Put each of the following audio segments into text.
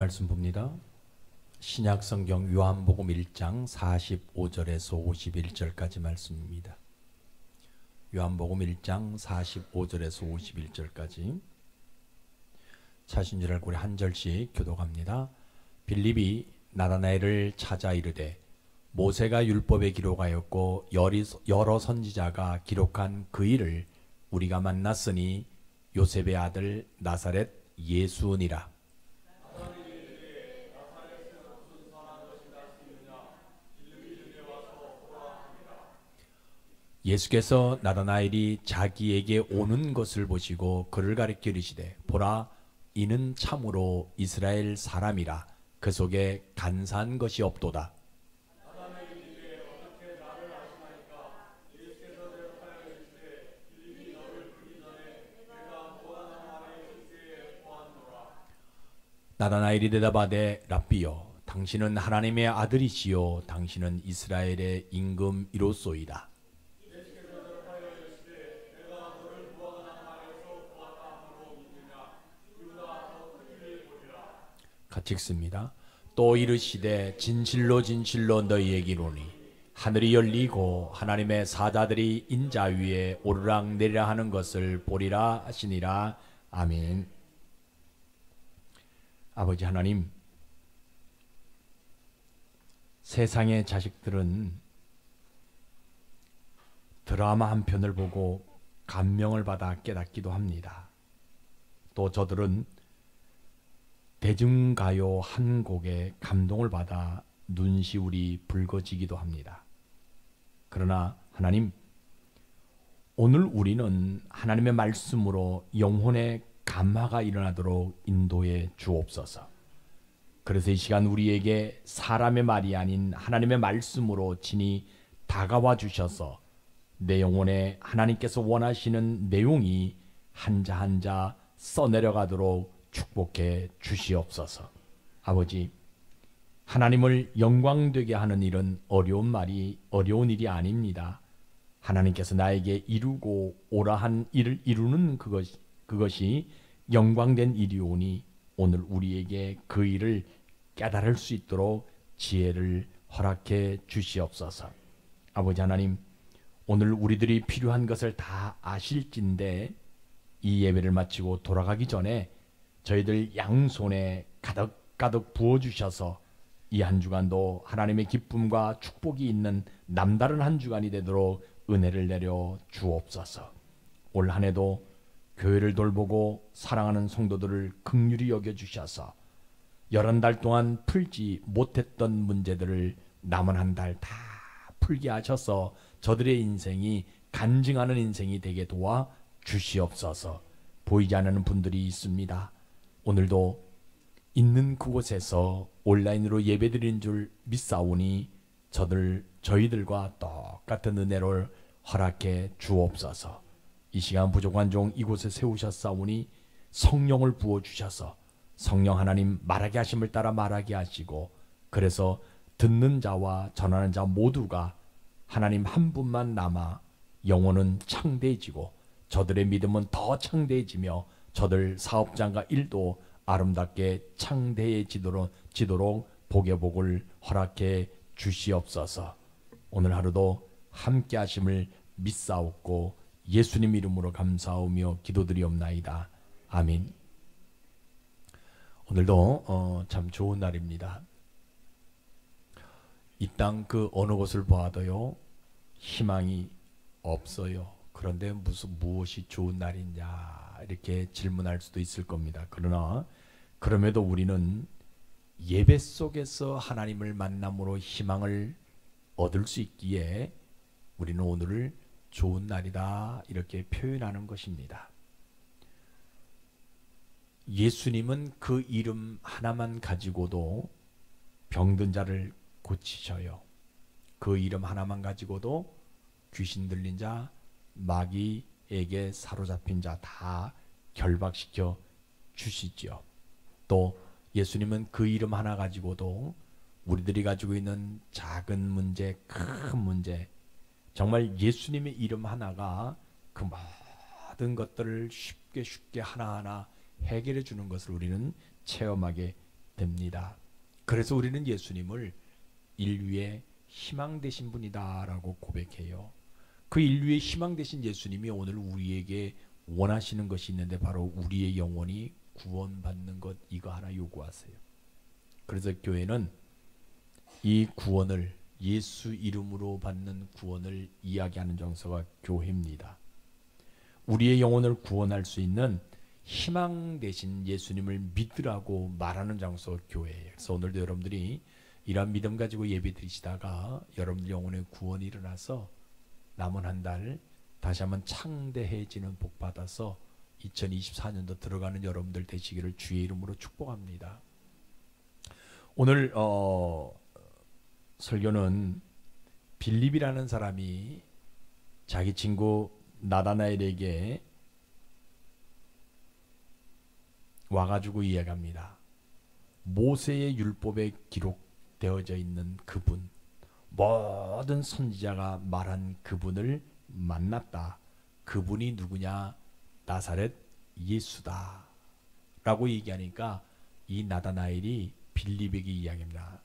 말씀 봅니다. 신약성경 요한복음 1장 45절에서 51절까지 말씀입니다. 요한복음 1장 45절에서 51절까지 차신 줄 알고 우리 한 절씩 교독합니다. 빌립이 나다나엘을 찾아 이르되 모세가 율법에 기록하였고 여러 선지자가 기록한 그 일을 우리가 만났으니 요셉의 아들 나사렛 예수니라. 예수께서 나다나엘이 자기에게 오는 것을 보시고 그를 가리켜 이르시되 보라, 이는 참으로 이스라엘 사람이라. 그 속에 간사한 것이 없도다. 나다나엘이 대답하되 랍비여, 당신은 하나님의 아들이시요 당신은 이스라엘의 임금이로소이다. 같이 읽습니다. 또 이르시되 진실로 진실로 너희에게 이르노니 하늘이 열리고 하나님의 사자들이 인자 위에 오르락내리락 하는 것을 보리라 하시니라. 아멘. 아버지 하나님, 세상의 자식들은 드라마 한 편을 보고 감명을 받아 깨닫기도 합니다. 또 저들은 대중가요 한 곡에 감동을 받아 눈시울이 붉어지기도 합니다. 그러나 하나님, 오늘 우리는 하나님의 말씀으로 영혼의 감화가 일어나도록 인도해 주옵소서. 그래서 이 시간 우리에게 사람의 말이 아닌 하나님의 말씀으로 친히 다가와 주셔서 내 영혼에 하나님께서 원하시는 내용이 한자 한자 써내려가도록 축복해 주시옵소서. 아버지, 하나님을 영광되게 하는 일은 어려운 일이 아닙니다. 하나님께서 나에게 이루고 오라 한 일을 이루는 그것이 영광된 일이오니 오늘 우리에게 그 일을 깨달을 수 있도록 지혜를 허락해 주시옵소서. 아버지 하나님, 오늘 우리들이 필요한 것을 다 아실진데 이 예배를 마치고 돌아가기 전에 저희들 양손에 가득가득 부어주셔서 이 한 주간도 하나님의 기쁨과 축복이 있는 남다른 한 주간이 되도록 은혜를 내려 주옵소서. 올 한 해도 교회를 돌보고 사랑하는 성도들을 긍휼히 여겨주셔서 30달 동안 풀지 못했던 문제들을 남은 한 달 다 풀게 하셔서 저들의 인생이 간증하는 인생이 되게 도와 주시옵소서. 보이지 않는 분들이 있습니다. 오늘도 있는 그곳에서 온라인으로 예배드리는 줄 믿사오니 저희들과 똑같은 은혜를 허락해 주옵소서. 이 시간 부족한 종 이곳에 세우셨사오니 성령을 부어주셔서 성령 하나님 말하게 하심을 따라 말하게 하시고, 그래서 듣는 자와 전하는 자 모두가 하나님 한 분만 남아 영혼은 창대해지고 저들의 믿음은 더 창대해지며 저들 사업장과 일도 아름답게 창대해지도록 복의 복을 허락해 주시옵소서. 오늘 하루도 함께 하심을 믿사옵고 예수님 이름으로 감사하며 기도드리옵나이다. 아멘. 오늘도 참 좋은 날입니다. 이 땅 그 어느 곳을 보아도요 희망이 없어요. 그런데 무엇이 좋은 날이냐 이렇게 질문할 수도 있을 겁니다. 그러나 그럼에도 우리는 예배 속에서 하나님을 만남으로 희망을 얻을 수 있기에 우리는 오늘을 좋은 날이다 이렇게 표현하는 것입니다. 예수님은 그 이름 하나만 가지고도 병든 자를 고치셔요. 그 이름 하나만 가지고도 귀신 들린 자, 마귀에게 사로잡힌 자 다 결박시켜 주시죠. 또 예수님은 그 이름 하나 가지고도 우리들이 가지고 있는 작은 문제, 큰 문제, 정말 예수님의 이름 하나가 그 모든 것들을 쉽게 하나하나 해결해 주는 것을 우리는 체험하게 됩니다. 그래서 우리는 예수님을 인류의 희망 되신 분이다라고 고백해요. 그 인류의 희망 되신 예수님이 오늘 우리에게 원하시는 것이 있는데 바로 우리의 영혼이 구원받는 것, 이거 하나 요구하세요. 그래서 교회는 이 구원을, 예수 이름으로 받는 구원을 이야기하는 장소가 교회입니다. 우리의 영혼을 구원할 수 있는 희망 되신 예수님을 믿으라고 말하는 장소가 교회예요. 그래서 오늘도 여러분들이 이런 믿음 가지고 예배 드리시다가 여러분들 영혼의 구원이 일어나서 남은 한 달 다시 한번 창대해지는 복 받아서 2024년도 들어가는 여러분들 되시기를 주의 이름으로 축복합니다. 오늘 설교는 빌립이라는 사람이 자기 친구 나다나엘에게 와가지고 이야기합니다. 모세의 율법에 기록되어져 있는 그분, 모든 선지자가 말한 그분을 만났다. 그분이 누구냐? 나사렛 예수다 라고 얘기하니까 이 나다나엘이 빌립에게 이야기합니다.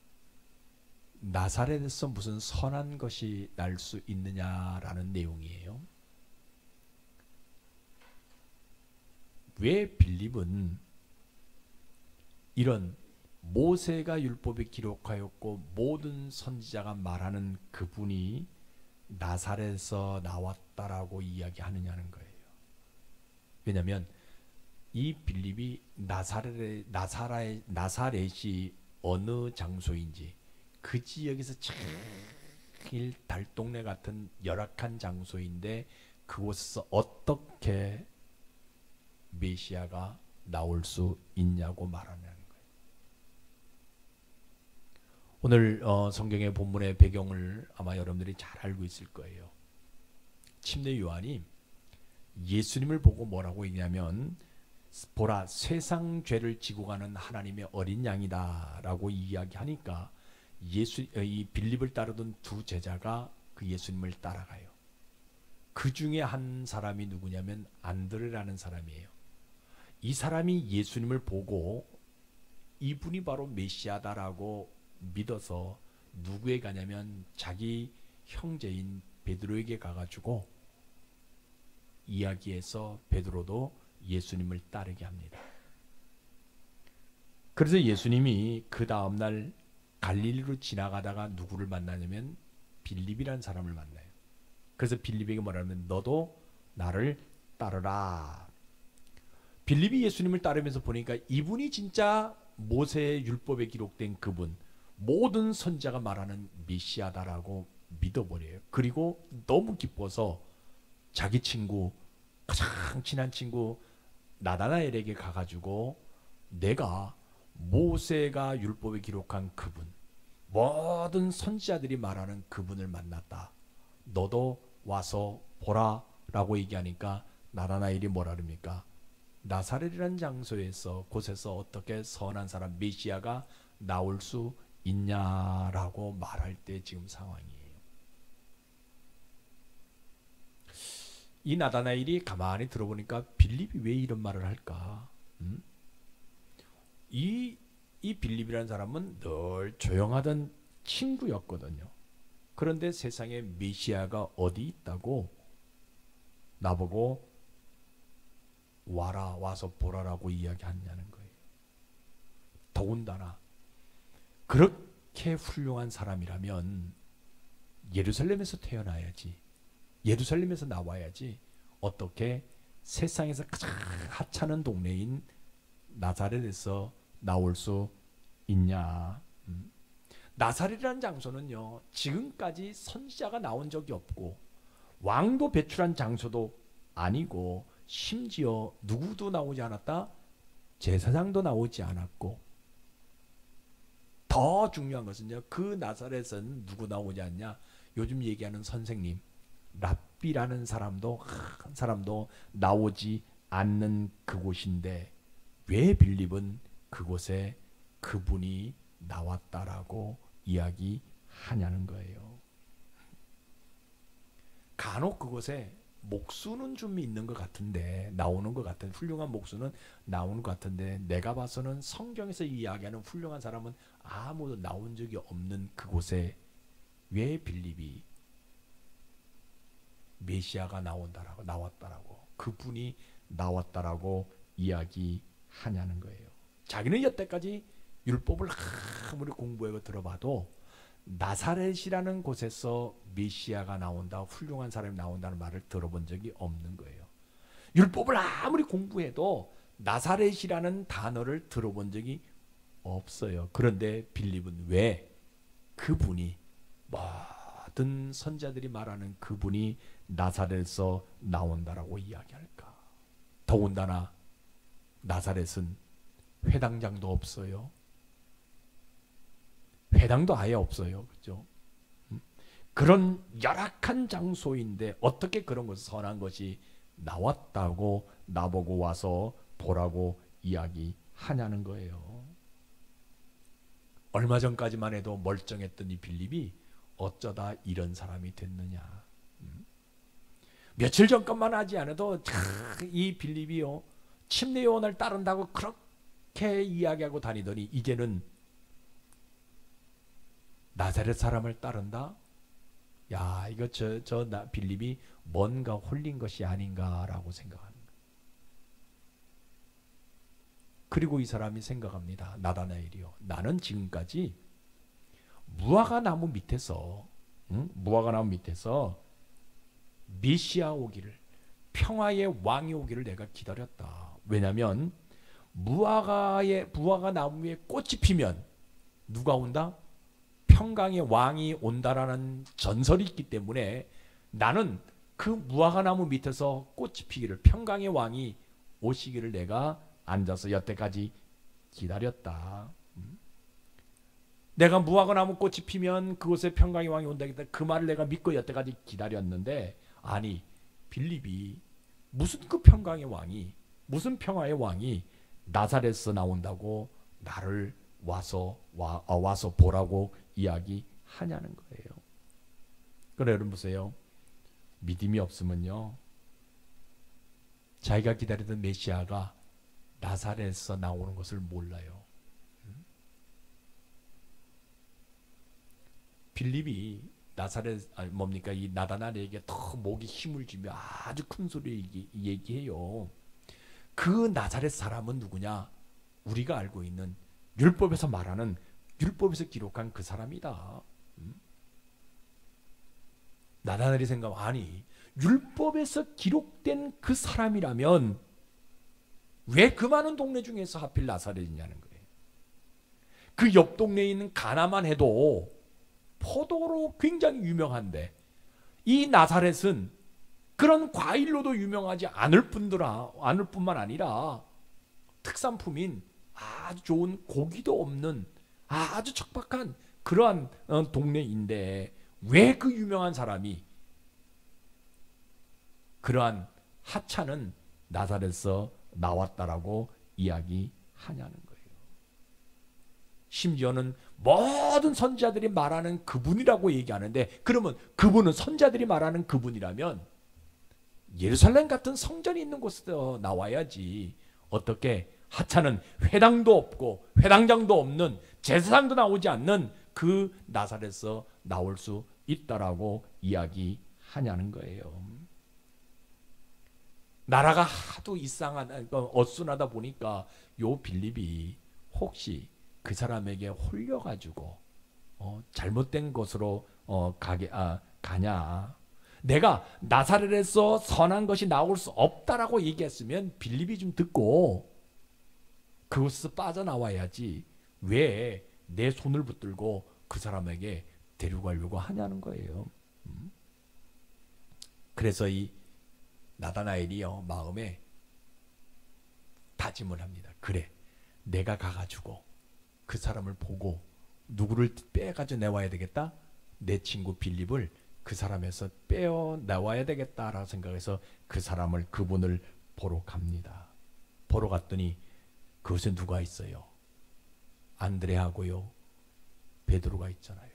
나사렛에서 무슨 선한 것이 날 수 있느냐라는 내용이에요. 왜 빌립은 이런 모세가 율법에 기록하였고 모든 선지자가 말하는 그분이 나사렛에서 나왔다라고 이야기하느냐는 거예요. 왜냐하면 이 빌립이 나사렛이 어느 장소인지, 그 지역에서 제일 달동네 같은 열악한 장소인데 그곳에서 어떻게 메시아가 나올 수 있냐고 말하는 거예요. 오늘 성경의 본문의 배경을 아마 여러분들이 잘 알고 있을 거예요. 침례 요한이 예수님을 보고 뭐라고 얘기냐면, 보라 세상 죄를 지고 가는 하나님의 어린 양이다 라고 이야기하니까 이 빌립을 따르던 두 제자가 그 예수님을 따라가요. 그 중에 한 사람이 누구냐면 안드레라는 사람이에요. 이 사람이 예수님을 보고 이분이 바로 메시아다라고 믿어서 누구에 가냐면 자기 형제인 베드로에게 가가지고 이야기해서 베드로도 예수님을 따르게 합니다. 그래서 예수님이 그 다음날 갈릴리로 지나가다가 누구를 만나냐면 빌립이라는 사람을 만나요. 그래서 빌립에게 뭐라면 너도 나를 따르라. 빌립이 예수님을 따르면서 보니까 이분이 진짜 모세의 율법에 기록된 그분, 모든 선지자가 말하는 메시아다라고 믿어버려요. 그리고 너무 기뻐서 자기 친구, 가장 친한 친구 나다나엘에게 가가지고 내가 모세가 율법에 기록한 그분, 모든 선지자들이 말하는 그분을 만났다. 너도 와서 보라 라고 얘기하니까 나다나엘이 뭐라 그럽니까? 나사렛이라는 장소에서, 곳에서 어떻게 선한 사람 메시아가 나올 수 있냐라고 말할 때 지금 상황이에요. 이 나다나엘이 가만히 들어보니까 빌립이 왜 이런 말을 할까? 이 빌립이라는 사람은 늘 조용하던 친구였거든요. 그런데 세상에 메시아가 어디 있다고 나보고 와라, 와서 보라라고 이야기하냐는 거예요. 더군다나 그렇게 훌륭한 사람이라면 예루살렘에서 태어나야지, 예루살렘에서 나와야지 어떻게 세상에서 가장 하찮은 동네인 나사렛에서 나올 수 있냐. 나사렛이라는 장소는요, 지금까지 선지자가 나온 적이 없고 왕도 배출한 장소도 아니고, 심지어 누구도 나오지 않았다, 제사장도 나오지 않았고, 더 중요한 것은요, 그 나사렛은 누구 나오지 않냐, 요즘 얘기하는 선생님 랍비라는 사람도 한 사람도 나오지 않는 그곳인데 왜 빌립은 그곳에 그분이 나왔다라고 이야기하냐는 거예요. 간혹 그곳에 목수는 좀 있는 것 같은데, 나오는 것 같은 훌륭한 목수는 나오는 것 같은데, 내가 봐서는 성경에서 이야기하는 훌륭한 사람은 아무도 나온 적이 없는 그곳에 왜 빌립이 메시아가 나왔다라고, 그분이 나왔다라고 이야기하냐는 거예요. 자기는 여태까지 율법을 아무리 공부해 들어봐도 나사렛이라는 곳에서 메시아가 나온다, 훌륭한 사람이 나온다는 말을 들어본 적이 없는 거예요. 율법을 아무리 공부해도 나사렛이라는 단어를 들어본 적이 없어요. 그런데 빌립은 왜 그분이, 모든 선자들이 말하는 그분이 나사렛에서 나온다라고 이야기할까? 더군다나 나사렛은 회당장도 없어요. 회당도 아예 없어요. 그죠? 그런 열악한 장소인데 어떻게 그런 것, 선한 것이 나왔다고 나보고 와서 보라고 이야기하냐는 거예요. 얼마 전까지만 해도 멀쩡했던 이 빌립이 어쩌다 이런 사람이 됐느냐. 며칠 전까만 하지 않아도 이 빌립이요, 침례 요한을 따른다고 그렇게 이야기하고 다니더니 이제는 나사렛 사람을 따른다? 야, 이거 빌립이 뭔가 홀린 것이 아닌가라고 생각하는 거예요. 그리고 이 사람이 생각합니다. 나다나엘이요, 나는 지금까지 무화과 나무 밑에서 메시아 오기를, 평화의 왕이 오기를 내가 기다렸다. 왜냐하면 무화과 나무에 꽃이 피면 누가 온다? 평강의 왕이 온다라는 전설이 있기 때문에 나는 그 무화과 나무 밑에서 꽃이 피기를, 평강의 왕이 오시기를 내가 앉아서 여태까지 기다렸다. 내가 무화과 나무 꽃이 피면 그곳에 평강의 왕이 온다겠다, 그 말을 내가 믿고 여태까지 기다렸는데, 아니 빌립이 무슨 그 평강의 왕이, 무슨 평화의 왕이 나사렛에서 나온다고 나를 와서 보라고 이야기하냐는 거예요. 그래, 여러분 보세요. 믿음이 없으면요, 자기가 기다리던 메시아가 나사렛에서 나오는 것을 몰라요. 빌립이 이 나다나엘에게 더 목에 힘을 주며 아주 큰 소리로 얘기해요. 그 나사렛 사람은 누구냐? 우리가 알고 있는 율법에서 말하는, 율법에서 기록한 그 사람이다. 나다나엘이 생각하면, 아니 율법에서 기록된 그 사람이라면 왜 그 많은 동네 중에서 하필 나사렛이냐는 거예요. 그 옆 동네에 있는 가나만 해도 포도로 굉장히 유명한데, 이 나사렛은 그런 과일로도 유명하지 않을 뿐만 아니라 특산품인 아주 좋은 고기도 없는 아주 척박한 그러한 동네인데, 왜 그 유명한 사람이 그러한 하찮은 나사렛에서 나왔다라고 이야기하냐는 거예요. 심지어는 모든 선지자들이 말하는 그분이라고 얘기하는데, 그러면 그분은, 선지자들이 말하는 그분이라면 예루살렘 같은 성전이 있는 곳에서 나와야지, 어떻게 하찮은, 회당도 없고 회당장도 없는, 제사장도 나오지 않는 그 나사렛에서 나올 수 있다라고 이야기하냐는 거예요. 나라가 하도 이상한, 어순하다 보니까 요 빌립이 혹시 그 사람에게 홀려가지고 잘못된 곳으로 가냐, 내가 나사렛에서 선한 것이 나올 수 없다라고 얘기했으면 빌립이 좀 듣고 그곳에서 빠져나와야지, 왜 내 손을 붙들고 그 사람에게 데려가려고 하냐는 거예요. 그래서 이 나다나엘이요, 마음에 다짐을 합니다. 그래, 내가 가가지고 그 사람을 보고 누구를 빼가지고 내와야 되겠다? 내 친구 빌립을 그 사람에서 빼어나와야 되겠다라고 생각해서 그분을 보러 갑니다. 보러 갔더니 그곳에 누가 있어요? 안드레하고요, 베드로가 있잖아요.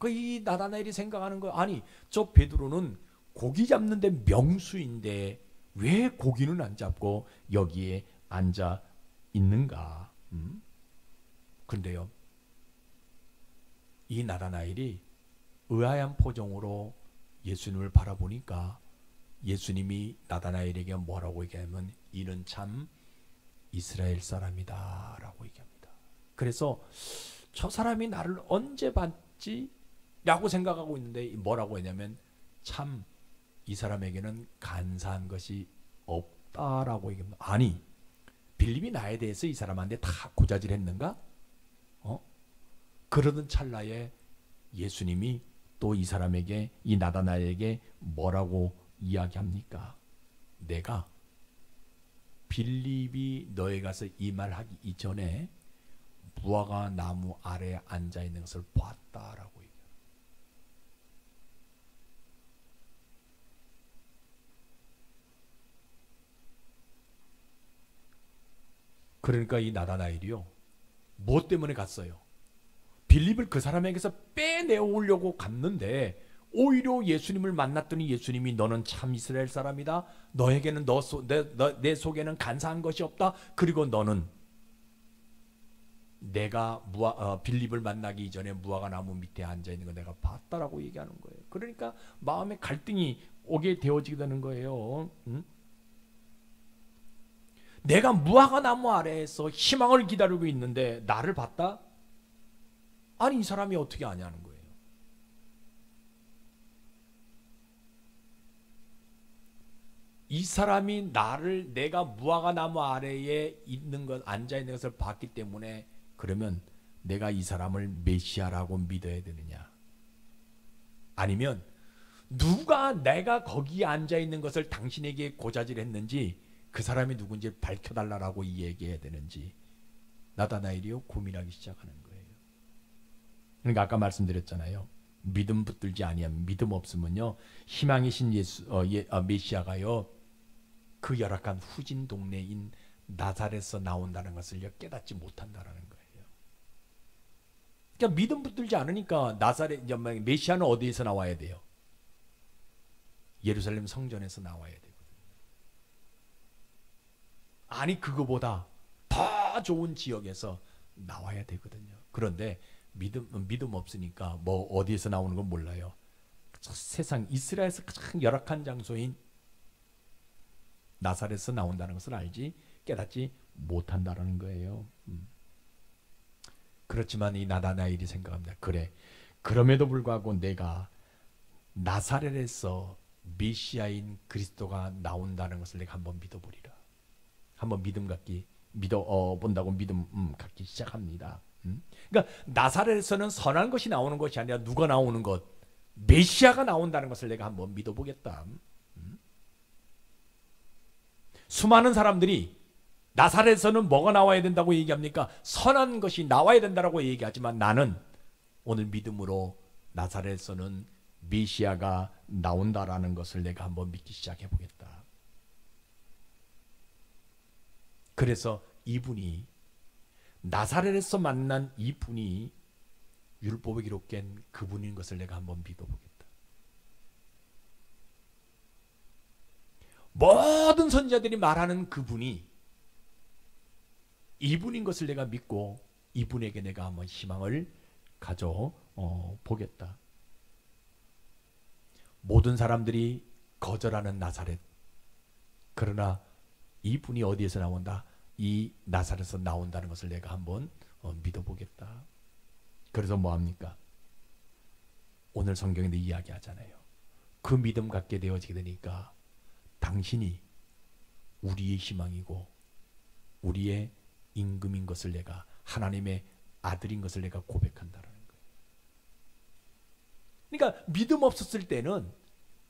이 나다나엘이 생각하는 거, 아니 저 베드로는 고기 잡는데 명수인데 왜 고기는 안 잡고 여기에 앉아 있는가? 그런데요, 이 나다나엘이 의아한 표정으로 예수님을 바라보니까 예수님이 나다나엘에게 뭐라고 얘기하면 이는 참 이스라엘 사람이다 라고 얘기합니다. 그래서 저 사람이 나를 언제 봤지? 라고 생각하고 있는데 뭐라고 했냐면 참 이 사람에게는 간사한 것이 없다라고 얘기합니다. 아니, 빌립이 나에 대해서 이 사람한테 다 고자질했는가? 그러던 찰나에 예수님이 또 이 사람에게, 이 나다나엘에게 뭐라고 이야기합니까? 내가 빌립이 너에 가서 이 말하기 이전에 무화과 나무 아래에 앉아 있는 것을 봤다라고 얘기해요. 그러니까 이 나다나엘이요, 뭐 때문에 갔어요? 빌립을 그 사람에게서 빼내오려고 갔는데 오히려 예수님을 만났더니 예수님이 너는 참 이스라엘 사람이다. 너에게는 내 속에는 간사한 것이 없다. 그리고 너는 내가 빌립을 만나기 이전에 무화과 나무 밑에 앉아 있는 거 내가 봤다라고 얘기하는 거예요. 그러니까 마음에 갈등이 오게 되어지게 되는 거예요. 내가 무화과 나무 아래에서 희망을 기다리고 있는데 나를 봤다? 아니, 이 사람이 어떻게 아냐는 거예요. 이 사람이 나를, 내가 무화과 나무 아래에 있는 것, 앉아 있는 것을 봤기 때문에 그러면 내가 이 사람을 메시아라고 믿어야 되느냐? 아니면 누가 내가 거기에 앉아 있는 것을 당신에게 고자질했는지 그 사람이 누군지 밝혀달라고 얘기해야 되는지 나다나엘이요 고민하기 시작하는 거예요. 그러니까 아까 말씀드렸잖아요. 믿음 붙들지 아니하면, 믿음 없으면요 희망이신 메시아가요 그 열악한 후진 동네인 나사렛에서 나온다는 것을 깨닫지 못한다라는 거예요. 그러니까 믿음 붙들지 않으니까 메시아는 어디에서 나와야 돼요? 예루살렘 성전에서 나와야 되거든요. 아니, 그거보다 더 좋은 지역에서 나와야 되거든요. 그런데 믿음 없으니까 뭐 어디에서 나오는 건 몰라요. 세상 이스라엘에서 가장 열악한 장소인 나사렛에서 나온다는 것을 알지 깨닫지 못한다는 거예요. 그렇지만 이 나다나엘이 생각합니다. 그래, 그럼에도 불구하고 내가 나사렛에서 메시아인 그리스도가 나온다는 것을 내가 한번 믿어보리라. 한번 본다고 믿음 갖기 시작합니다. 그러니까 나사렛에서는 선한 것이 나오는 것이 아니라 누가 나오는 것, 메시아가 나온다는 것을 내가 한번 믿어보겠다. 수많은 사람들이 나사렛에서는 뭐가 나와야 된다고 얘기합니까? 선한 것이 나와야 된다고 얘기하지만 나는 오늘 믿음으로 나사렛에서는 메시아가 나온다라는 것을 내가 한번 믿기 시작해 보겠다. 그래서 이분이, 나사렛에서 만난 이분이 율법에 기록된 그분인 것을 내가 한번 믿어보겠다. 모든 선지자들이 말하는 그분이 이분인 것을 내가 믿고 이분에게 내가 한번 희망을 가져 보겠다. 모든 사람들이 거절하는 나사렛. 그러나 이분이 어디에서 나온다? 이 나사렛에서 나온다는 것을 내가 한번 믿어보겠다. 그래서 뭐합니까? 오늘 성경에도 이야기하잖아요. 그 믿음 갖게 되어지게 되니까 당신이 우리의 희망이고 우리의 임금인 것을 내가, 하나님의 아들인 것을 내가 고백한다라는 거예요. 그러니까 믿음 없었을 때는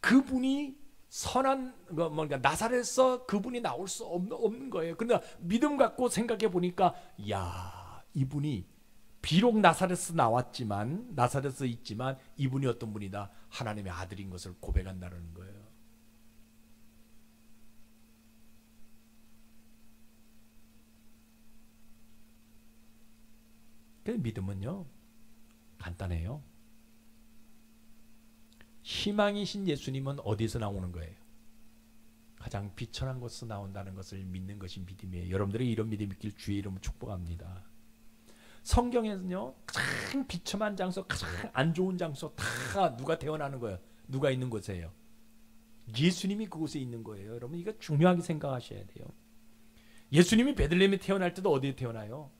그분이 선한 뭔가 나사렛에서 그분이 나올 수 없는 거예요. 그러나 믿음 갖고 생각해 보니까 야, 이분이 비록 나사렛에서 나왔지만, 나사렛에서 있지만 이분이 어떤 분이다? 하나님의 아들인 것을 고백한다는 거예요. 그 믿음은요 간단해요. 희망이신 예수님은 어디서 나오는 거예요? 가장 비천한 곳에서 나온다는 것을 믿는 것이 믿음이에요. 여러분들이 이런 믿음이 있길 주의 이름으로 축복합니다. 성경에는요, 가장 비참한 장소, 가장 안 좋은 장소 다 누가 태어나는 거예요? 누가 있는 곳이에요? 예수님이 그곳에 있는 거예요. 여러분 이거 중요하게 생각하셔야 돼요. 예수님이 베들레헴에 태어날 때도 어디에 태어나요?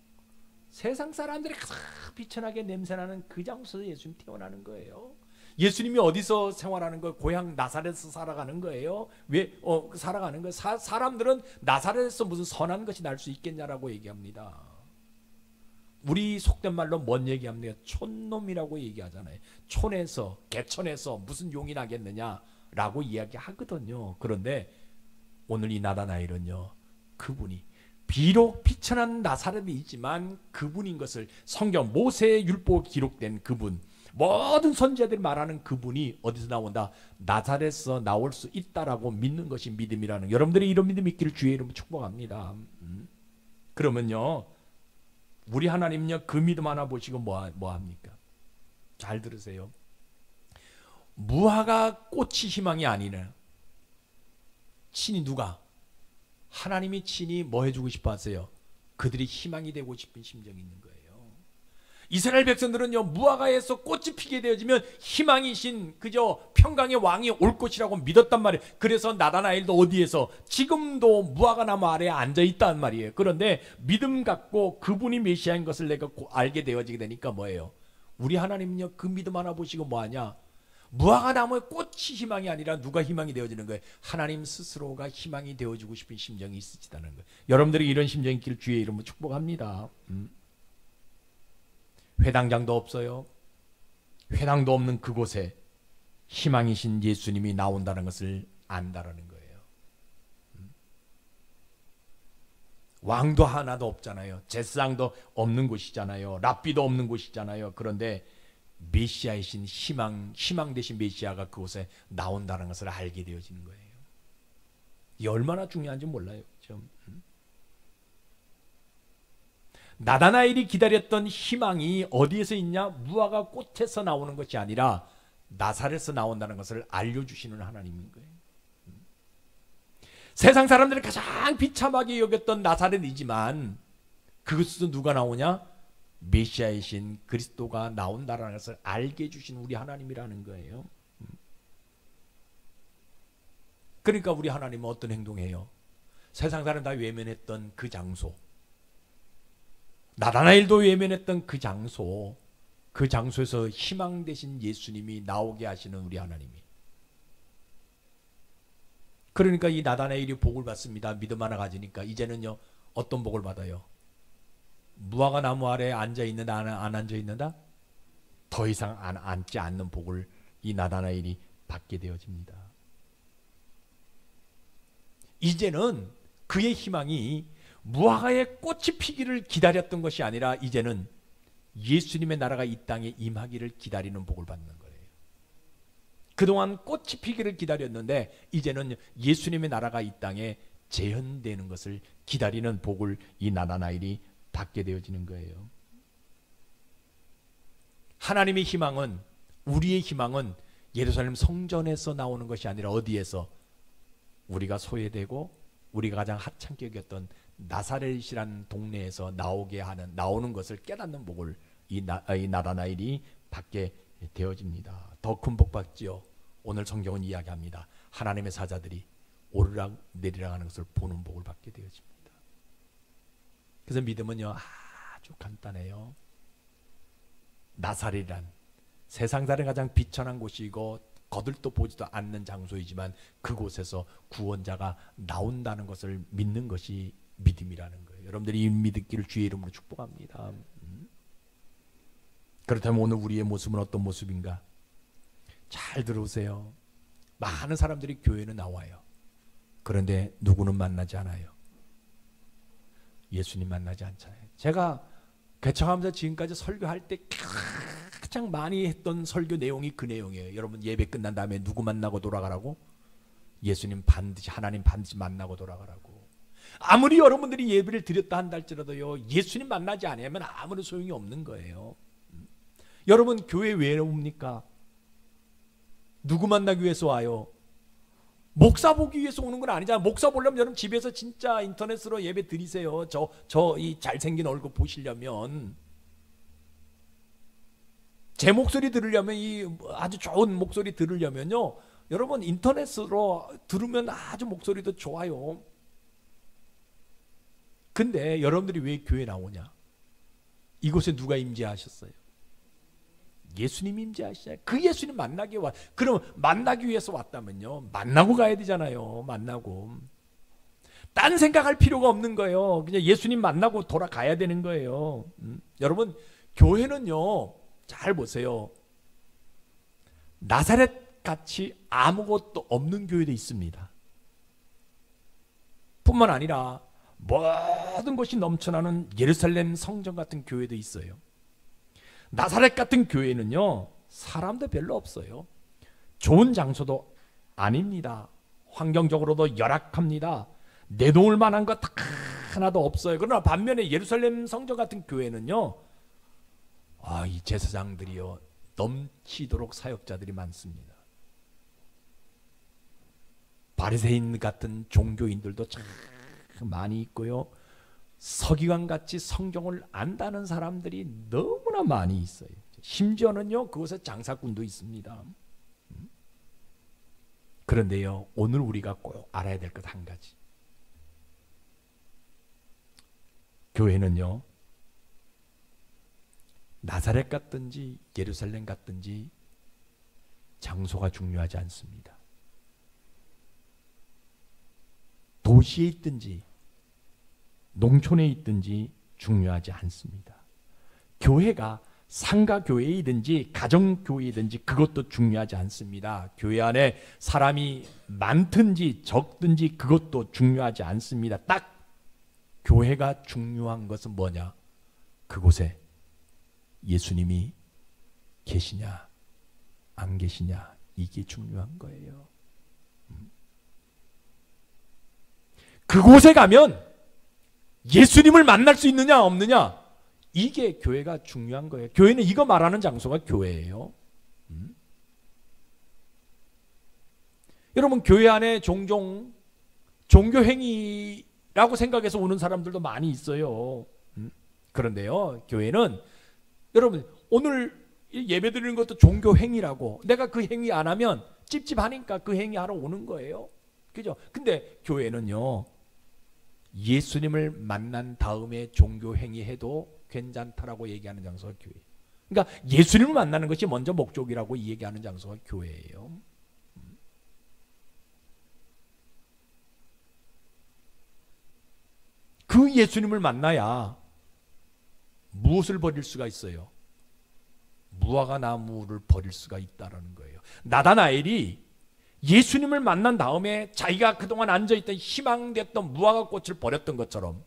세상 사람들이 가장 비천하게 냄새나는 그 장소에서 예수님 태어나는 거예요. 예수님이 어디서 생활하는 거예요? 고향 나사렛에서 살아가는 거예요. 왜 살아가는 거예요? 사람들은 나사렛에서 무슨 선한 것이 날 수 있겠냐라고 얘기합니다. 우리 속된 말로 뭔 얘기합니까? 촌놈이라고 얘기하잖아요. 촌에서 개천에서 무슨 용이 나겠느냐라고 이야기하거든요. 그런데 오늘 이 나다나엘은요, 그분이 비록 비천한 나사렛이지만 그분인 것을 성경 모세의 율법 기록된 그분, 모든 선지자들이 말하는 그분이 어디서 나온다? 나사렛에서 나올 수 있다라고 믿는 것이 믿음이라는, 여러분들이 이런 믿음이 있기를 주의 이름으로 축복합니다. 그러면요, 우리 하나님은요, 그 믿음 하나 보시고 뭐 합니까? 잘 들으세요. 무화과 꽃이 희망이 아니네. 친히 누가? 하나님이 친히 뭐 해주고 싶어 하세요? 그들이 희망이 되고 싶은 심정이 있는 거예요. 이스라엘 백성들은요, 무화과에서 꽃이 피게 되어지면 희망이신 그저 평강의 왕이 올 것이라고 믿었단 말이에요. 그래서 나다나엘도 어디에서 지금도 무화과 나무 아래에 앉아 있단 말이에요. 그런데 믿음 갖고 그분이 메시아인 것을 내가 알게 되어지게 되니까 뭐예요? 우리 하나님은요, 그 믿음 하나 보시고 뭐하냐? 무화과 나무의 꽃이 희망이 아니라 누가 희망이 되어지는 거예요? 하나님 스스로가 희망이 되어주고 싶은 심정이 있으시다는 거예요. 여러분들이 이런 심정이 있기를 주의 이름으로 축복합니다. 회당장도 없어요. 회당도 없는 그곳에 희망이신 예수님이 나온다는 것을 안다라는 거예요. 왕도 하나도 없잖아요. 제사장도 없는 곳이잖아요. 랍비도 없는 곳이잖아요. 그런데 메시아이신 희망 되신 메시아가 그곳에 나온다는 것을 알게 되어지는 거예요. 이게 얼마나 중요한지 몰라요. 좀. 나다나엘이 기다렸던 희망이 어디에서 있냐? 무화과 꽃에서 나오는 것이 아니라 나사렛에서 나온다는 것을 알려주시는 하나님인 거예요. 세상 사람들이 가장 비참하게 여겼던 나사렛이지만 그것에서 누가 나오냐? 메시아이신 그리스도가 나온다는 것을 알게 해주신 우리 하나님이라는 거예요. 그러니까 우리 하나님은 어떤 행동해요? 세상 사람 다 외면했던 그 장소, 나다나엘도 외면했던 그 장소에서 희망 되신 예수님이 나오게 하시는 우리 하나님이. 그러니까 이 나다나엘이 복을 받습니다. 믿음 하나 가지니까. 이제는요, 어떤 복을 받아요? 무화과 나무 아래에 앉아있는다, 안 앉아있는다? 더 이상 앉지 않는 복을 이 나다나엘이 받게 되어집니다. 이제는 그의 희망이 무화과의 꽃이 피기를 기다렸던 것이 아니라 이제는 예수님의 나라가 이 땅에 임하기를 기다리는 복을 받는 거예요. 그동안 꽃이 피기를 기다렸는데 이제는 예수님의 나라가 이 땅에 재현되는 것을 기다리는 복을 이 나다나엘이 받게 되어지는 거예요. 하나님의 희망은, 우리의 희망은 예루살렘 성전에서 나오는 것이 아니라 어디에서? 우리가 소외되고 우리가 가장 하찮게 여겼던 나사렛이라는 동네에서 나오는 것을 깨닫는 복을 이 나다나엘이 받게 되어집니다. 더 큰 복 받지요. 오늘 성경은 이야기합니다. 하나님의 사자들이 오르락 내리락 하는 것을 보는 복을 받게 되어집니다. 그래서 믿음은요, 아주 간단해요. 나사렛이란 세상 사람이 가장 비천한 곳이고 거들떠 보지도 않는 장소이지만 그곳에서 구원자가 나온다는 것을 믿는 것이 믿음이라는 거예요. 여러분들이 이 믿기를 주의 이름으로 축복합니다. 그렇다면 오늘 우리의 모습은 어떤 모습인가? 잘 들으세요. 많은 사람들이 교회는 나와요. 그런데 누구는 만나지 않아요. 예수님 만나지 않잖아요. 제가 개척하면서 지금까지 설교할 때 가장 많이 했던 설교 내용이 그 내용이에요. 여러분 예배 끝난 다음에 누구 만나고 돌아가라고? 예수님 반드시, 하나님 반드시 만나고 돌아가라고. 아무리 여러분들이 예배를 드렸다 한다 할지라도요, 예수님 만나지 않으면 아무런 소용이 없는 거예요. 여러분 교회 왜 옵니까? 누구 만나기 위해서 와요? 목사 보기 위해서 오는 건 아니잖아. 목사 보려면 여러분 집에서 진짜 인터넷으로 예배 드리세요. 이 잘생긴 얼굴 보시려면. 제 목소리 들으려면, 이 아주 좋은 목소리 들으려면요, 여러분 인터넷으로 들으면 아주 목소리도 좋아요. 근데 여러분들이 왜 교회 나오냐? 이곳에 누가 임재하셨어요? 예수님 임재하시잖아요. 그 예수님 만나기 와. 그럼 만나기 위해서 왔다면요, 만나고 가야 되잖아요. 만나고. 딴 생각할 필요가 없는 거예요. 그냥 예수님 만나고 돌아가야 되는 거예요. 여러분, 교회는요, 잘 보세요. 나사렛 같이 아무것도 없는 교회도 있습니다. 뿐만 아니라 모든 것이 넘쳐나는 예루살렘 성전 같은 교회도 있어요. 나사렛 같은 교회는요, 사람도 별로 없어요. 좋은 장소도 아닙니다. 환경적으로도 열악합니다. 내놓을 만한 것 하나도 없어요. 그러나 반면에 예루살렘 성전 같은 교회는요, 이 제사장들이요, 넘치도록 사역자들이 많습니다. 바리새인 같은 종교인들도 참 많이 있고요, 서기관같이 성경을 안다는 사람들이 너무나 많이 있어요. 심지어는요, 그곳에 장사꾼도 있습니다. 그런데요, 오늘 우리가 꼭 알아야 될 것 한 가지. 교회는요, 나사렛 같든지 예루살렘 같든지 장소가 중요하지 않습니다. 도시에 있든지 농촌에 있든지 중요하지 않습니다. 교회가 상가교회이든지 가정교회이든지 그것도 중요하지 않습니다. 교회 안에 사람이 많든지 적든지 그것도 중요하지 않습니다. 딱 교회가 중요한 것은 뭐냐? 그곳에 예수님이 계시냐 안 계시냐, 이게 중요한 거예요. 그곳에 가면 예수님을 만날 수 있느냐 없느냐, 이게 교회가 중요한 거예요. 교회는 이거 말하는 장소가 교회예요. 여러분, 교회 안에 종종 종교행위라고 생각해서 오는 사람들도 많이 있어요. 그런데요, 교회는 여러분 오늘 예배 드리는 것도 종교행위라고, 내가 그 행위 안 하면 찝찝하니까 그 행위하러 오는 거예요. 그죠? 근데 교회는요, 예수님을 만난 다음에 종교행위 해도 괜찮다라고 얘기하는 장소가 교회예요. 그러니까 예수님을 만나는 것이 먼저 목적이라고 얘기하는 장소가 교회예요. 그 예수님을 만나야 무엇을 버릴 수가 있어요? 무화과 나무를 버릴 수가 있다는 거예요. 나다나엘이 예수님을 만난 다음에 자기가 그동안 앉아있던 희망됐던 무화과 꽃을 버렸던 것처럼,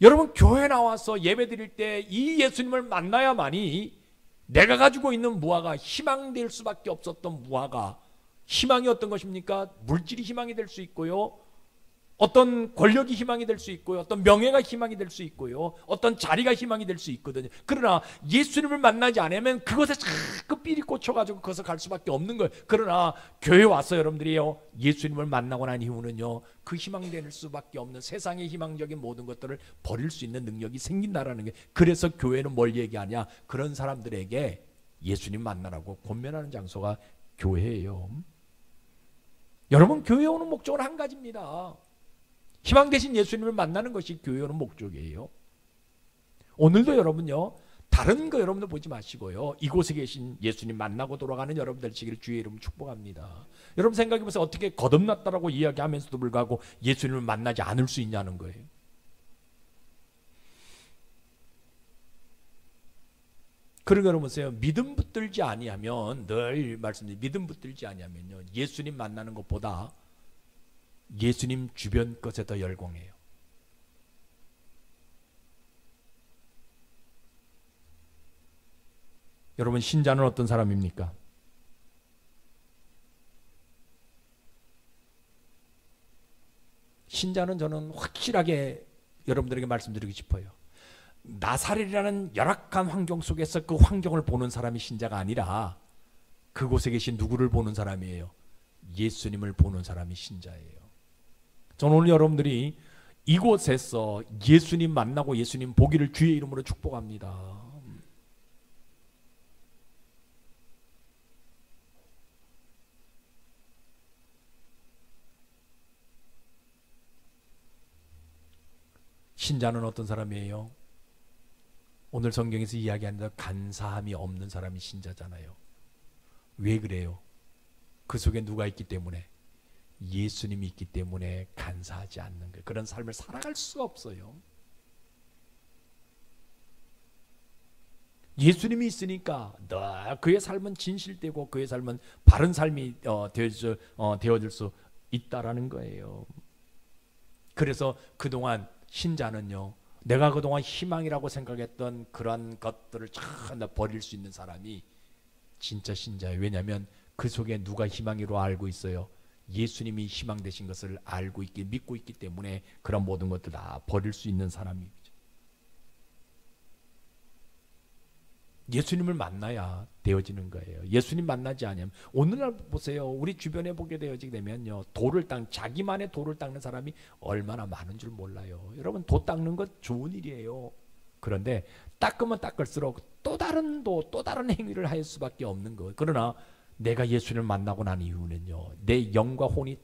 여러분 교회 나와서 예배 드릴 때 이 예수님을 만나야만이 내가 가지고 있는 무화과, 희망될 수밖에 없었던 무화과, 희망이 어떤 것입니까? 물질이 희망이 될 수 있고요, 어떤 권력이 희망이 될 수 있고요, 어떤 명예가 희망이 될 수 있고요, 어떤 자리가 희망이 될 수 있거든요. 그러나 예수님을 만나지 않으면 그것에 자꾸 삘이 꽂혀가지고 거기서 갈 수밖에 없는 거예요. 그러나 교회 와서 여러분들이요, 예수님을 만나고 난 이후는요, 그 희망될 수밖에 없는 세상의 희망적인 모든 것들을 버릴 수 있는 능력이 생긴다라는 게, 그래서 교회는 뭘 얘기하냐? 그런 사람들에게 예수님 만나라고 권면하는 장소가 교회예요. 여러분, 교회 오는 목적은 한 가지입니다. 희망 되신 예수님을 만나는 것이 교회 오는 목적이에요. 오늘도 여러분요, 다른 거 여러분들 보지 마시고요, 이곳에 계신 예수님 만나고 돌아가는 여러분들 되시기를 주의 이름 축복합니다. 여러분 생각해보세요. 어떻게 거듭났다라고 이야기하면서도 불구하고 예수님을 만나지 않을 수 있냐는 거예요. 그런 거 여러분 보세요. 믿음 붙들지 아니하면, 늘 말씀드린 믿음 붙들지 아니하면요, 예수님 만나는 것보다 예수님 주변 것에 더 열광해요. 여러분, 신자는 어떤 사람입니까? 신자는 저는 확실하게 여러분들에게 말씀드리고 싶어요. 나사렛이라는 열악한 환경 속에서 그 환경을 보는 사람이 신자가 아니라 그곳에 계신 누구를 보는 사람이에요? 예수님을 보는 사람이 신자예요. 저는 오늘 여러분들이 이곳에서 예수님 만나고 예수님 보기를 주의 이름으로 축복합니다. 신자는 어떤 사람이에요? 오늘 성경에서 이야기하는 대로 간사함이 없는 사람이 신자잖아요. 왜 그래요? 그 속에 누가 있기 때문에? 예수님이 있기 때문에 간사하지 않는 거예요. 그런 삶을 살아갈 수가 없어요. 예수님이 있으니까 그의 삶은 진실되고 그의 삶은 바른 삶이 되어질 수 있다라는 거예요. 그래서 그동안 신자는요, 내가 그동안 희망이라고 생각했던 그런 것들을 다 버릴 수 있는 사람이 진짜 신자예요. 왜냐하면 그 속에 누가 희망이로 알고 있어요? 예수님이 희망 되신 것을 알고 있기, 믿고 있기 때문에 그런 모든 것들 다 버릴 수 있는 사람이죠. 예수님을 만나야 되어지는 거예요. 예수님 만나지 않으면, 오늘날 보세요. 우리 주변에 보게 되어지게 되면요, 자기만의 돌을 닦는 사람이 얼마나 많은 줄 몰라요. 여러분, 도 닦는 것 좋은 일이에요. 그런데 닦으면 닦을수록 또 다른 행위를 할 수밖에 없는 거예요. 그러나 내가 예수님을 만나고 난 이후는요, 내 영과 혼이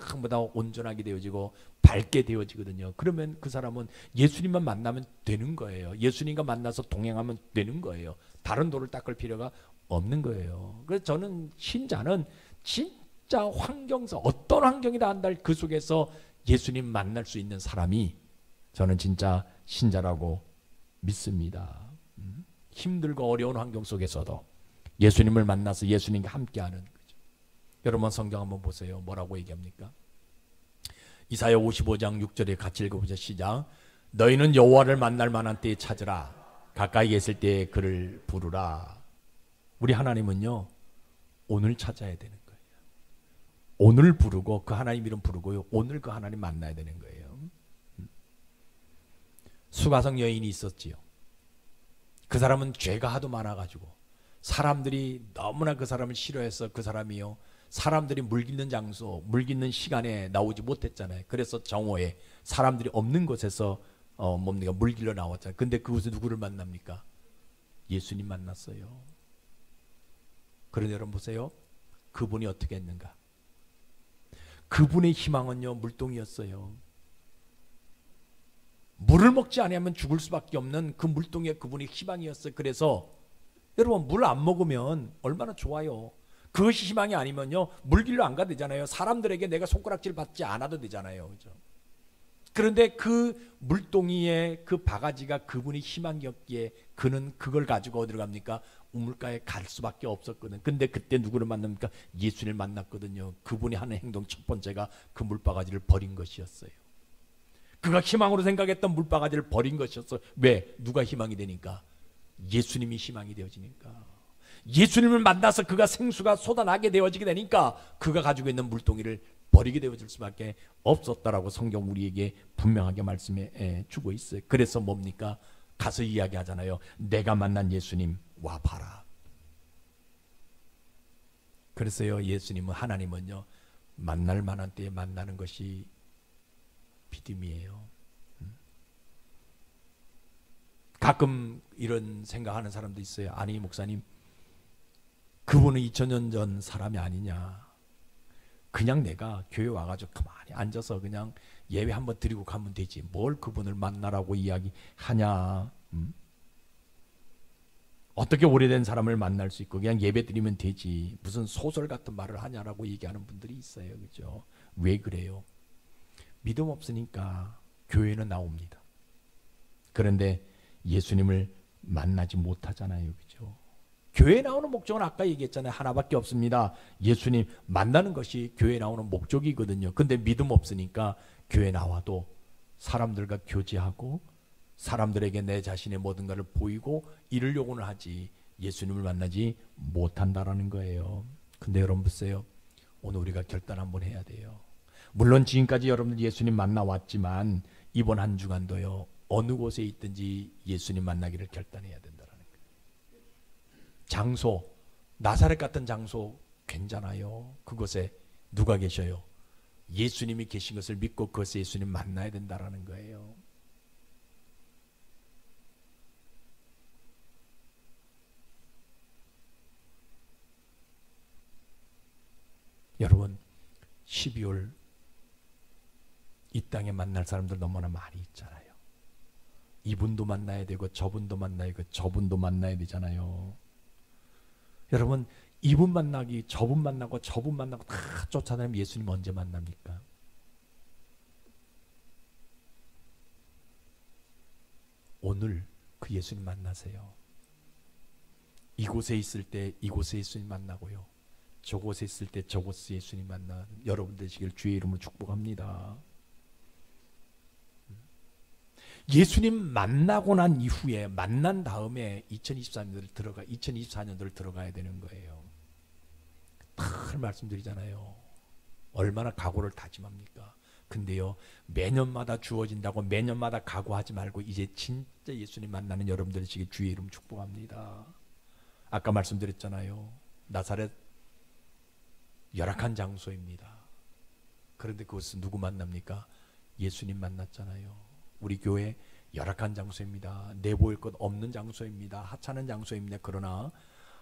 전부 다 온전하게 되어지고 밝게 되어지거든요. 그러면 그 사람은 예수님만 만나면 되는 거예요. 예수님과 만나서 동행하면 되는 거예요. 다른 돌을 닦을 필요가 없는 거예요. 그래서 저는 신자는 진짜 어떤 환경이다 한들 그 속에서 예수님 만날 수 있는 사람이 저는 진짜 신자라고 믿습니다. 힘들고 어려운 환경 속에서도 예수님을 만나서 예수님과 함께하는 거죠. 여러분 성경 한번 보세요. 뭐라고 얘기합니까? 이사야 55장 6절에 같이 읽어보자. 시작. 너희는 여호와를 만날 만한 때에 찾으라. 가까이 계실 때에 그를 부르라. 우리 하나님은요, 오늘 찾아야 되는 거예요. 오늘 부르고 그 하나님 이름 부르고요, 오늘 그 하나님 만나야 되는 거예요. 수가성 여인이 있었지요. 그 사람은 죄가 하도 많아가지고 사람들이 너무나 그 사람을 싫어해서 그 사람이요, 사람들이 물깃는 장소, 물깃는 시간에 나오지 못했잖아요. 그래서 정오에 사람들이 없는 곳에서 물길러 나왔잖아요. 근데 그곳에 누구를 만납니까? 예수님 만났어요. 그런데 여러분 보세요. 그분이 어떻게 했는가? 그분의 희망은요, 물동이었어요. 물을 먹지 않으면 죽을 수밖에 없는 그 물동에 그분이 희망이었어요. 그래서 여러분, 물 안 먹으면 얼마나 좋아요. 그것이 희망이 아니면요, 물길로 안 가도 되잖아요. 사람들에게 내가 손가락질 받지 않아도 되잖아요. 그죠? 그런데 그 물동이의 그 바가지가 그분이 희망이었기에 그는 그걸 가지고 어디로 갑니까? 우물가에 갈 수밖에 없었거든. 근데 그때 누구를 만납니까? 예수님을 만났거든요. 그분이 하는 행동 첫 번째가 그 물바가지를 버린 것이었어요. 그가 희망으로 생각했던 물바가지를 버린 것이었어요. 왜? 누가 희망이 되니까? 예수님이 희망이 되어지니까. 예수님을 만나서 그가 생수가 쏟아나게 되어지게 되니까 그가 가지고 있는 물동이를 버리게 되어질 수밖에 없었다라고 성경 우리에게 분명하게 말씀해 주고 있어요. 그래서 뭡니까? 가서 이야기하잖아요. 내가 만난 예수님 와봐라. 그래서요, 예수님은, 하나님은요, 만날 만한 때에 만나는 것이 믿음이에요. 가끔 이런 생각하는 사람도 있어요. 아니 목사님, 그분은 2000년 전 사람이 아니냐. 그냥 내가 교회 와가지고 가만히 앉아서 그냥 예배 한번 드리고 가면 되지. 뭘 그분을 만나라고 이야기하냐. 어떻게 오래된 사람을 만날 수 있고 그냥 예배 드리면 되지. 무슨 소설 같은 말을 하냐라고 얘기하는 분들이 있어요. 그죠? 왜 그래요? 믿음 없으니까 교회는 나옵니다. 그런데 예수님을 만나지 못하잖아요. 그죠? 교회에 나오는 목적은 아까 얘기했잖아요. 하나밖에 없습니다. 예수님 만나는 것이 교회에 나오는 목적이거든요. 근데 믿음 없으니까 교회 나와도 사람들과 교제하고 사람들에게 내 자신의 모든가를 보이고 이루려고는 하지 예수님을 만나지 못한다라는 거예요. 근데 여러분 보세요. 오늘 우리가 결단 한번 해야 돼요. 물론 지금까지 여러분들 예수님 만나왔지만 이번 한 주간도요, 어느 곳에 있든지 예수님 만나기를 결단해야 된다라는 거예요. 장소, 나사렛 같은 장소 괜찮아요. 그곳에 누가 계셔요? 예수님이 계신 것을 믿고 그것에 예수님 만나야 된다라는 거예요. 여러분, 12월 이 땅에 만날 사람들 너무나 많이 있잖아요. 이분도 만나야 되고 저분도 만나야 되고 저분도 만나야 되잖아요. 여러분, 이분 만나기, 저분 만나고 저분 만나고 다 쫓아다니면 예수님 언제 만납니까? 오늘 그 예수님 만나세요. 이곳에 있을 때 이곳에 예수님 만나고요. 저곳에 있을 때 저곳에 예수님 만나 여러분 되시길 주의 이름으로 축복합니다. 예수님 만나고 난 이후에, 만난 다음에 2024년도를 들어가야 되는 거예요. 늘 말씀드리잖아요. 얼마나 각오를 다짐합니까? 근데요, 매년마다 주어진다고 매년마다 각오하지 말고 이제 진짜 예수님 만나는 여러분들 되시길 주의 이름 축복합니다. 아까 말씀드렸잖아요. 나사렛 열악한 장소입니다. 그런데 그것은 누구 만납니까? 예수님 만났잖아요. 우리 교회 열악한 장소입니다. 내보일 것 없는 장소입니다. 하찮은 장소입니다. 그러나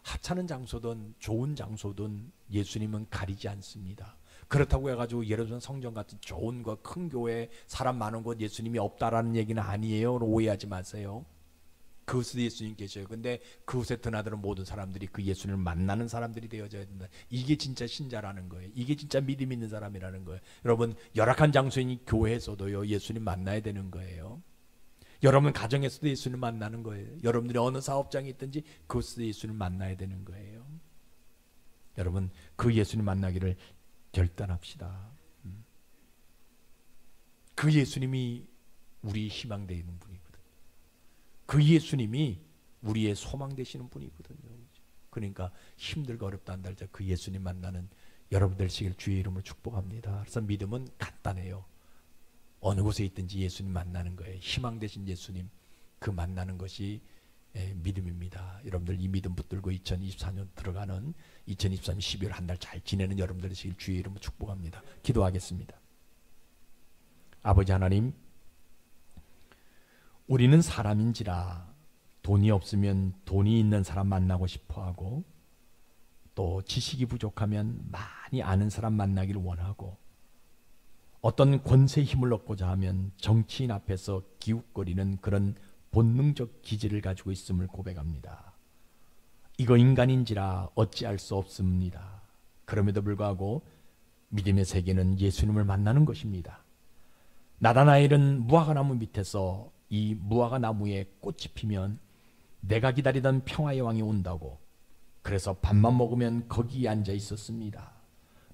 하찮은 장소든 좋은 장소든 예수님은 가리지 않습니다. 그렇다고 해가지고 예루살렘 성전 같은 좋은 것, 큰 교회, 사람 많은 곳 예수님이 없다라는 얘기는 아니에요. 오해하지 마세요. 그곳에 예수님 계셔요. 근데 그곳에 드나드는 모든 사람들이 그 예수님을 만나는 사람들이 되어져야 된다. 이게 진짜 신자라는 거예요. 이게 진짜 믿음 있는 사람이라는 거예요. 여러분, 열악한 장소인 교회에서도요, 예수님 만나야 되는 거예요. 여러분 가정에서도 예수님 만나는 거예요. 여러분들이 어느 사업장에 있든지 그곳에서 예수님 만나야 되는 거예요. 여러분, 그 예수님 만나기를 결단합시다. 그 예수님이 우리 희망 되는 분이거든요. 그 예수님이 우리의 소망 되시는 분이거든요. 그러니까 힘들고 어렵다 한다 할때 그 예수님 만나는 여러분들 되시길 주의 이름으로 축복합니다. 그래서 믿음은 간단해요. 어느 곳에 있든지 예수님 만나는 거예요. 희망 되신 예수님, 그 만나는 것이 믿음입니다. 여러분들 이 믿음 붙들고 2024년 들어가는 2023년 12월 한 달 잘 지내는 여러분들 되시길 주의 이름으로 축복합니다. 기도하겠습니다. 아버지 하나님, 우리는 사람인지라 돈이 없으면 돈이 있는 사람 만나고 싶어하고, 또 지식이 부족하면 많이 아는 사람 만나기를 원하고, 어떤 권세 힘을 얻고자 하면 정치인 앞에서 기웃거리는 그런 본능적 기질을 가지고 있음을 고백합니다. 이거 인간인지라 어찌할 수 없습니다. 그럼에도 불구하고 믿음의 세계는 예수님을 만나는 것입니다. 나다나엘은 무화과나무 밑에서 이 무화과 나무에 꽃이 피면 내가 기다리던 평화의 왕이 온다고, 그래서 밥만 먹으면 거기에 앉아 있었습니다.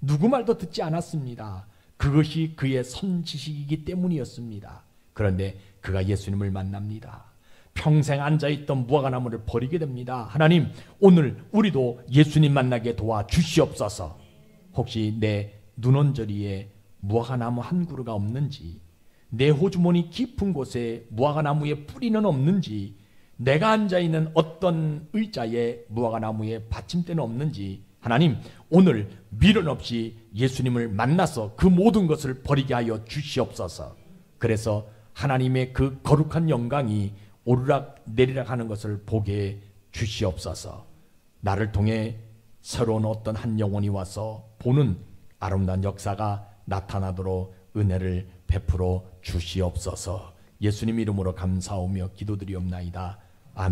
누구 말도 듣지 않았습니다. 그것이 그의 선지식이기 때문이었습니다. 그런데 그가 예수님을 만납니다. 평생 앉아있던 무화과나무를 버리게 됩니다. 하나님, 오늘 우리도 예수님 만나게 도와주시옵소서. 혹시 내 눈원저리에 무화과나무 한 그루가 없는지, 내 호주머니 깊은 곳에 무화과나무의 뿌리는 없는지, 내가 앉아있는 어떤 의자에 무화과나무의 받침대는 없는지, 하나님, 오늘 미련 없이 예수님을 만나서 그 모든 것을 버리게 하여 주시옵소서. 그래서 하나님의 그 거룩한 영광이 오르락 내리락 하는 것을 보게 주시옵소서. 나를 통해 새로운 어떤 한 영혼이 와서 보는 아름다운 역사가 나타나도록 은혜를 베풀어 주시옵소서. 예수님 이름으로 감사하며 기도드리옵나이다.